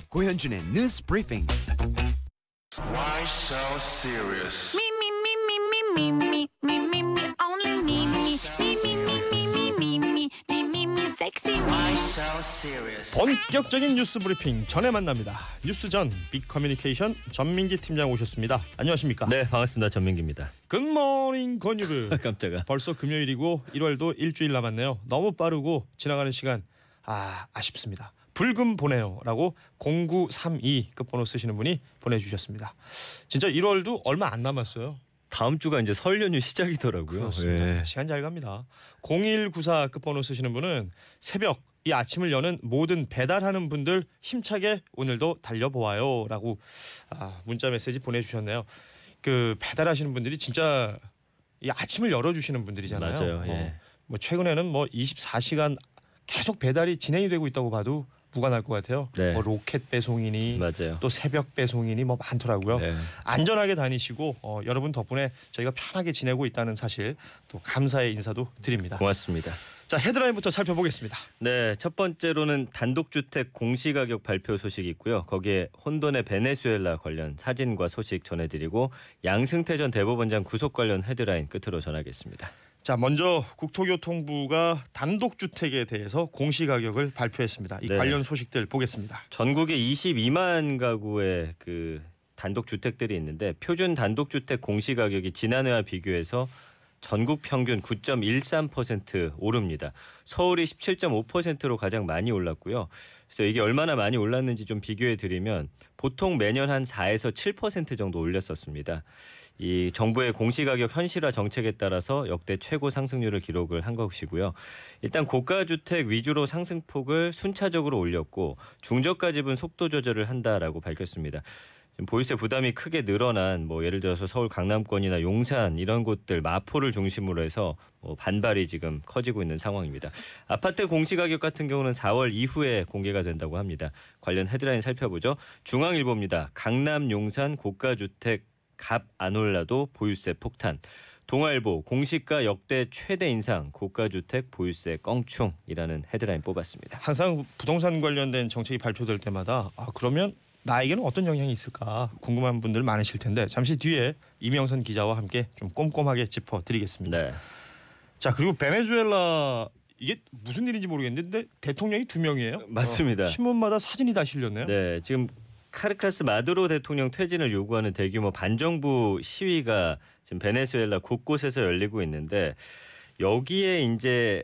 고현준의 뉴스 브리핑. Why so serious? Me, me, me, me, me, me, me, me, me, me, only me, me, me, me, me, me, me, me, me, me, me, me, sexy me. Why so serious? 본격적인 뉴스 브리핑 전에 만납니다. 뉴스 전 빅커뮤니케이션 전민기 팀장 오셨습니다. 안녕하십니까? 네, 반갑습니다. 전민기입니다. 굿모닝 권유브. 깜짝아. 벌써 금요일이고 1월도 일주일 남았네요. 너무 빠르고 지나가는 시간 아쉽습니다. 불금 보내요라고 0932 끝번호 쓰시는 분이 보내주셨습니다. 진짜 1월도 얼마 안 남았어요. 다음 주가 이제 설 연휴 시작이더라고요. 그렇습니다. 예. 시간 잘 갑니다. 0194 끝번호 쓰시는 분은 새벽 이 아침을 여는 모든 배달하는 분들 힘차게 오늘도 달려보아요라고 문자 메시지 보내주셨네요. 그 배달하시는 분들이 진짜 이 아침을 열어주시는 분들이잖아요. 맞아요. 예. 뭐 최근에는 뭐 24시간 계속 배달이 진행이 되고 있다고 봐도 무관할 것 같아요. 네. 뭐 로켓 배송이니 맞아요. 또 새벽 배송이니 뭐 많더라고요. 네. 안전하게 다니시고 여러분 덕분에 저희가 편하게 지내고 있다는 사실 또 감사의 인사도 드립니다. 고맙습니다. 자, 헤드라인부터 살펴보겠습니다. 네, 첫 번째로는 단독주택 공시가격 발표 소식이 있고요. 거기에 혼돈의 베네수엘라 관련 사진과 소식 전해드리고 양승태 전 대법원장 구속 관련 헤드라인 끝으로 전하겠습니다. 자, 먼저 국토교통부가 단독주택에 대해서 공시가격을 발표했습니다. 이 네. 관련 소식들 보겠습니다. 전국에 22만 가구의 그 단독주택들이 있는데 표준 단독주택 공시가격이 지난해와 비교해서 전국 평균 9.13% 오릅니다. 서울이 17.5%로 가장 많이 올랐고요. 그래서 이게 얼마나 많이 올랐는지 좀 비교해 드리면 보통 매년 한 4에서 7% 정도 올렸었습니다. 이 정부의 공시가격 현실화 정책에 따라서 역대 최고 상승률을 기록을 한 것이고요. 일단 고가주택 위주로 상승폭을 순차적으로 올렸고 중저가 집은 속도 조절을 한다라고 밝혔습니다. 지금 보유세 부담이 크게 늘어난 뭐 예를 들어서 서울 강남권이나 용산 이런 곳들 마포를 중심으로 해서 뭐 반발이 지금 커지고 있는 상황입니다. 아파트 공시가격 같은 경우는 4월 이후에 공개가 된다고 합니다. 관련 헤드라인 살펴보죠. 중앙일보입니다. 강남 용산 고가주택 값 안 올라도 보유세 폭탄. 동아일보 공시가 역대 최대 인상 고가주택 보유세 껑충이라는 헤드라인 뽑았습니다. 항상 부동산 관련된 정책이 발표될 때마다 그러면 나에게는 어떤 영향이 있을까 궁금한 분들 많으실 텐데 잠시 뒤에 이명선 기자와 함께 좀 꼼꼼하게 짚어드리겠습니다. 네. 자, 그리고 베네수엘라 이게 무슨 일인지 모르겠는데 대통령이 2명이에요? 맞습니다. 신문마다 사진이 다 실렸네요. 네, 지금 카르카스 마두로 대통령 퇴진을 요구하는 대규모 반정부 시위가 지금 베네수엘라 곳곳에서 열리고 있는데 여기에 이제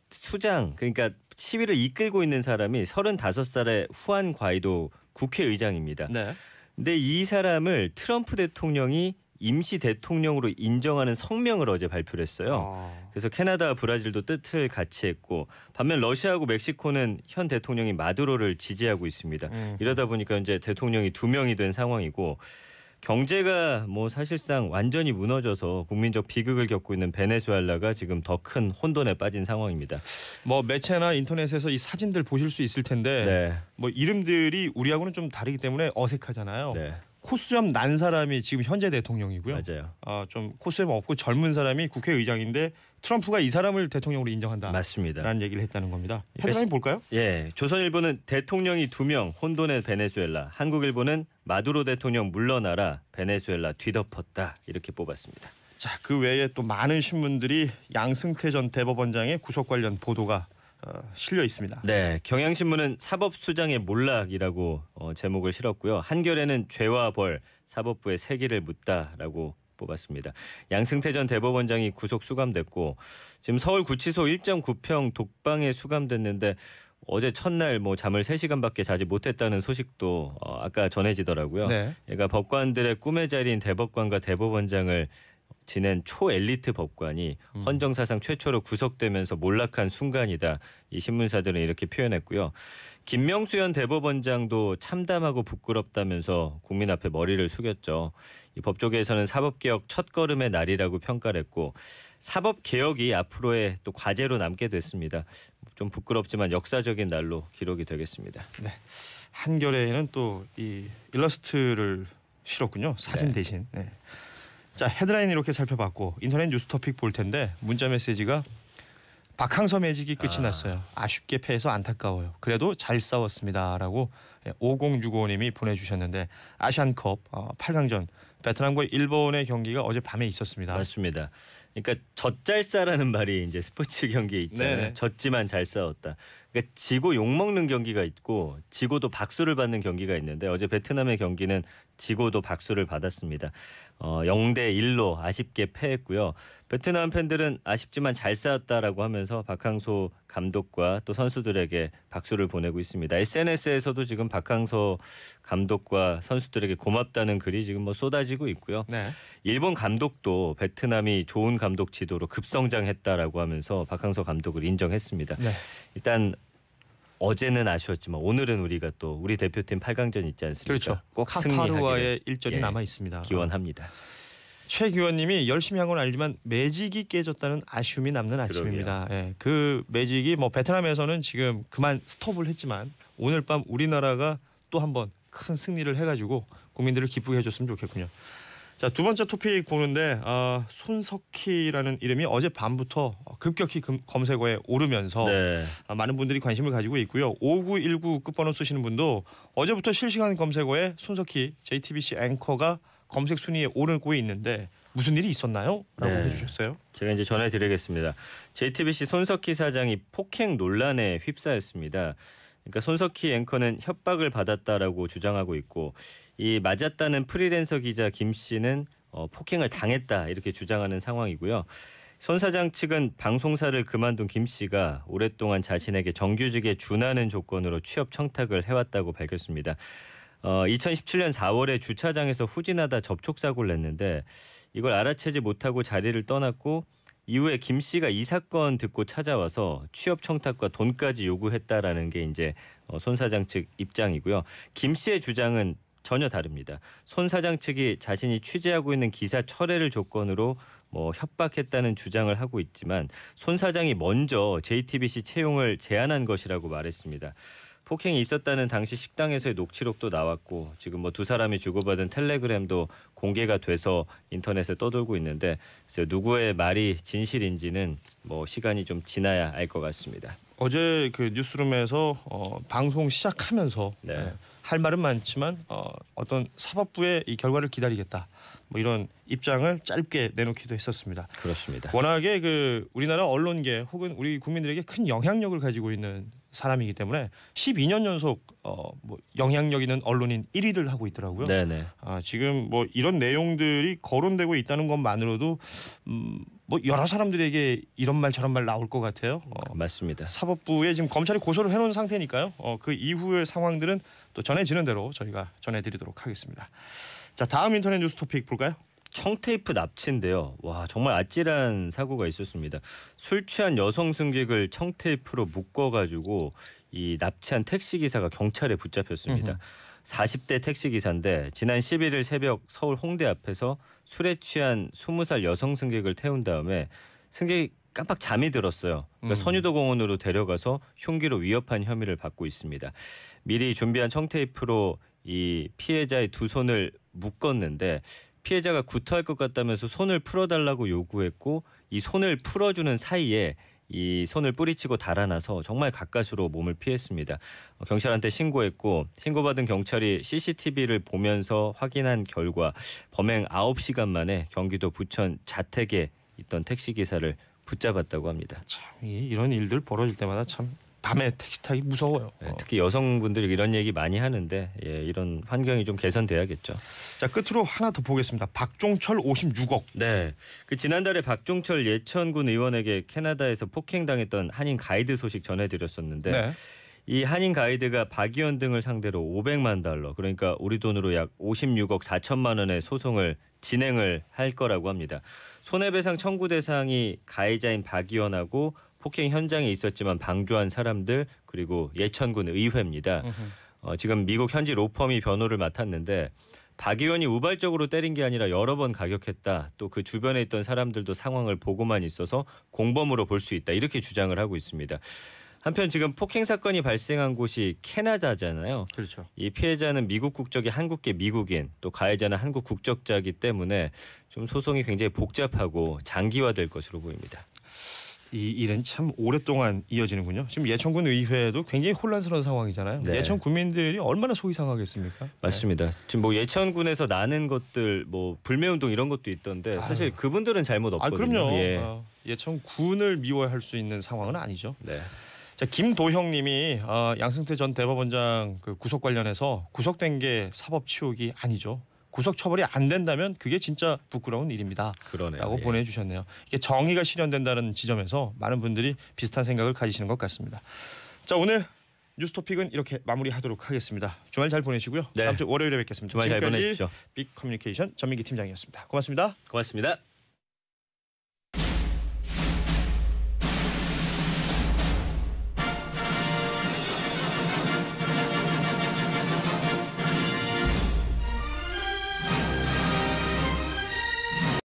수장 그러니까 시위를 이끌고 있는 사람이 35살의 후안 과이도 국회의장입니다. 네. 근데 이 사람을 트럼프 대통령이 임시 대통령으로 인정하는 성명을 어제 발표를 했어요. 그래서 캐나다와 브라질도 뜻을 같이 했고 반면 러시아하고 멕시코는 현 대통령이 마두로를 지지하고 있습니다. 이러다 보니까 이제 대통령이 2명이 된 상황이고 경제가 뭐 사실상 완전히 무너져서 국민적 비극을 겪고 있는 베네수엘라가 지금 더 큰 혼돈에 빠진 상황입니다. 뭐 매체나 인터넷에서 이 사진들 보실 수 있을 텐데 네. 뭐 이름들이 우리하고는 좀 다르기 때문에 어색하잖아요. 네. 코수염 난 사람이 지금 현재 대통령이고요. 맞아요. 좀 코수염 없고 젊은 사람이 국회의장인데 트럼프가 이 사람을 대통령으로 인정한다. 맞습니다. 라는 얘기를 했다는 겁니다. 그러니까 헤드라인 볼까요? 예, 조선일보는 대통령이 2명 혼돈의 베네수엘라, 한국일보는 마두로 대통령 물러나라 베네수엘라 뒤덮었다 이렇게 뽑았습니다. 자, 그 외에 또 많은 신문들이 양승태 전 대법원장의 구속 관련 보도가 실려 있습니다. 네, 경향신문은 사법수장의 몰락이라고 제목을 실었고요. 한겨레는 죄와 벌, 사법부의 세기를 묻다라고 뽑았습니다. 양승태 전 대법원장이 구속 수감됐고 지금 서울구치소 1.9평 독방에 수감됐는데 어제 첫날 뭐 잠을 3시간밖에 자지 못했다는 소식도 아까 전해지더라고요. 네. 그러니까 법관들의 꿈의 자리인 대법관과 대법원장을 지낸 초엘리트 법관이 헌정사상 최초로 구속되면서 몰락한 순간이다. 이 신문사들은 이렇게 표현했고요. 김명수 현 대법원장도 참담하고 부끄럽다면서 국민 앞에 머리를 숙였죠. 이 법조계에서는 사법개혁 첫걸음의 날이라고 평가를 했고 사법개혁이 앞으로의 또 과제로 남게 됐습니다. 좀 부끄럽지만 역사적인 날로 기록이 되겠습니다. 네. 한겨레에는 또 이 일러스트를 실었군요. 사진 네. 대신. 네. 자, 헤드라인 이렇게 살펴봤고 인터넷 뉴스 토픽 볼 텐데 문자 메시지가 박항서 매직이 끝이 났어요. 아쉽게 패해서 안타까워요. 그래도 잘 싸웠습니다라고 5065님이 보내주셨는데 아시안컵 8강전 베트남과 일본의 경기가 어제 밤에 있었습니다. 맞습니다. 그러니까 젖잘싸라는 말이 이제 스포츠 경기에 있잖아요. 네네. 졌지만 잘 싸웠다. 그러니까 지고 욕먹는 경기가 있고 지고도 박수를 받는 경기가 있는데 어제 베트남의 경기는 지고도 박수를 받았습니다. 0대 1로 아쉽게 패했고요. 베트남 팬들은 아쉽지만 잘 싸웠다라고 하면서 박항서 감독과 또 선수들에게 박수를 보내고 있습니다. SNS에서도 지금 박항서 감독과 선수들에게 고맙다는 글이 지금 뭐 쏟아지고 있고요. 네. 일본 감독도 베트남이 좋은 감독 지도로 급성장했다라고 하면서 박항서 감독을 인정했습니다. 네. 일단 어제는 아쉬웠지만 오늘은 우리가 또 우리 대표팀 8강전 있지 않습니까? 그렇죠. 꼭 카타르와의 승리하기를 일전이 남아 있습니다. 기원합니다. 최기원님이 열심히 한 건 알지만 매직이 깨졌다는 아쉬움이 남는 아침입니다. 예, 그 매직이 뭐 베트남에서는 지금 그만 스톱을 했지만 오늘 밤 우리나라가 또 한번 큰 승리를 해가지고 국민들을 기쁘게 해줬으면 좋겠군요. 자, 두 번째 토픽 보는데 손석희라는 이름이 어제 밤부터 급격히 검색어에 오르면서 네. 많은 분들이 관심을 가지고 있고요. 5919 끝번호 쓰시는 분도 어제부터 실시간 검색어에 손석희 JTBC 앵커가 검색 순위에 오르고 있는데 무슨 일이 있었나요? 라고 네. 해주셨어요. 제가 이제 전해드리겠습니다. JTBC 손석희 사장이 폭행 논란에 휩싸였습니다. 그러니까 손석희 앵커는 협박을 받았다라고 주장하고 있고 이 맞았다는 프리랜서 기자 김 씨는 폭행을 당했다 이렇게 주장하는 상황이고요. 손 사장 측은 방송사를 그만둔 김 씨가 오랫동안 자신에게 정규직에 준하는 조건으로 취업 청탁을 해왔다고 밝혔습니다. 2017년 4월에 주차장에서 후진하다 접촉사고를 냈는데 이걸 알아채지 못하고 자리를 떠났고 이후에 김 씨가 이 사건 듣고 찾아와서 취업 청탁과 돈까지 요구했다라는 게 이제 손 사장 측 입장이고요. 김 씨의 주장은 전혀 다릅니다. 손 사장 측이 자신이 취재하고 있는 기사 철회를 조건으로 뭐 협박했다는 주장을 하고 있지만 손 사장이 먼저 JTBC 채용을 제안한 것이라고 말했습니다. 폭행이 있었다는 당시 식당에서의 녹취록도 나왔고 지금 뭐 두 사람이 주고받은 텔레그램도 공개가 돼서 인터넷에 떠돌고 있는데 글쎄요, 누구의 말이 진실인지는 뭐 시간이 좀 지나야 알 것 같습니다. 어제 그 뉴스룸에서 방송 시작하면서 네. 할 말은 많지만 어떤 사법부의 이 결과를 기다리겠다. 뭐 이런 입장을 짧게 내놓기도 했었습니다. 그렇습니다. 워낙에 그 우리나라 언론계 혹은 우리 국민들에게 큰 영향력을 가지고 있는 사람이기 때문에 12년 연속 뭐 영향력 있는 언론인 1위를 하고 있더라고요. 네네. 지금 뭐 이런 내용들이 거론되고 있다는 것만으로도 뭐 여러 사람들에게 이런 말 저런 말 나올 것 같아요. 맞습니다. 사법부에 지금 검찰이 고소를 해놓은 상태니까요. 그 이후의 상황들은 또 전해지는 대로 저희가 전해드리도록 하겠습니다. 자, 다음 인터넷 뉴스 토픽 볼까요? 청테이프 납치인데요. 와, 정말 아찔한 사고가 있었습니다. 술 취한 여성 승객을 청테이프로 묶어가지고 이 납치한 택시 기사가 경찰에 붙잡혔습니다. 40대 택시 기사인데 지난 11일 새벽 서울 홍대 앞에서 술에 취한 20살 여성 승객을 태운 다음에 승객이 깜빡 잠이 들었어요. 그러니까 선유도 공원으로 데려가서 흉기로 위협한 혐의를 받고 있습니다. 미리 준비한 청테이프로 이 피해자의 두 손을 묶었는데 피해자가 구토할 것 같다면서 손을 풀어달라고 요구했고 이 손을 풀어주는 사이에 이 손을 뿌리치고 달아나서 정말 가까스로 몸을 피했습니다. 경찰한테 신고했고 신고받은 경찰이 CCTV를 보면서 확인한 결과 범행 9시간 만에 경기도 부천 자택에 있던 택시기사를 붙잡았다고 합니다. 참 이런 일들 벌어질 때마다 참 밤에 택시 타기 무서워요. 특히 여성분들이 이런 얘기 많이 하는데 이런 환경이 좀 개선돼야겠죠. 자, 끝으로 하나 더 보겠습니다. 박종철 56억. 네, 그 지난달에 박종철 예천군 의원에게 캐나다에서 폭행당했던 한인 가이드 소식 전해드렸었는데 네. 이 한인 가이드가 박 의원 등을 상대로 500만 달러 그러니까 우리 돈으로 약 56억 4천만 원의 소송을 진행을 할 거라고 합니다. 손해배상 청구 대상이 가해자인 박 의원하고 폭행 현장에 있었지만 방조한 사람들 그리고 예천군 의회입니다. 지금 미국 현지 로펌이 변호를 맡았는데 박 의원이 우발적으로 때린 게 아니라 여러 번 가격했다. 또 그 주변에 있던 사람들도 상황을 보고만 있어서 공범으로 볼 수 있다. 이렇게 주장을 하고 있습니다. 한편 지금 폭행 사건이 발생한 곳이 캐나다잖아요. 그렇죠. 이 피해자는 미국 국적의 한국계 미국인, 또 가해자는 한국 국적자이기 때문에 좀 소송이 굉장히 복잡하고 장기화될 것으로 보입니다. 이 일은 참 오랫동안 이어지는군요. 지금 예천군 의회도 굉장히 혼란스러운 상황이잖아요. 네. 예천 국민들이 얼마나 속이 상하겠습니까? 맞습니다. 지금 뭐 예천군에서 나는 것들 뭐 불매운동 이런 것도 있던데 사실 그분들은 잘못 아 없거든요. 그럼요. 예. 예천군을 미워할 수 있는 상황은 아니죠. 네. 자 김도형님이 양승태 전 대법원장 그 구속 관련해서 구속된 게 사법 치욕이 아니죠. 구속 처벌이 안 된다면 그게 진짜 부끄러운 일입니다. 그러네요. 라고 예. 보내주셨네요. 이게 정의가 실현된다는 지점에서 많은 분들이 비슷한 생각을 가지시는 것 같습니다. 자 오늘 뉴스토픽은 이렇게 마무리하도록 하겠습니다. 주말 잘 보내시고요. 네. 다음 주 월요일에 뵙겠습니다. 주말 잘 지금까지 보내십시오. 빅커뮤니케이션 전민기 팀장이었습니다. 고맙습니다. 고맙습니다.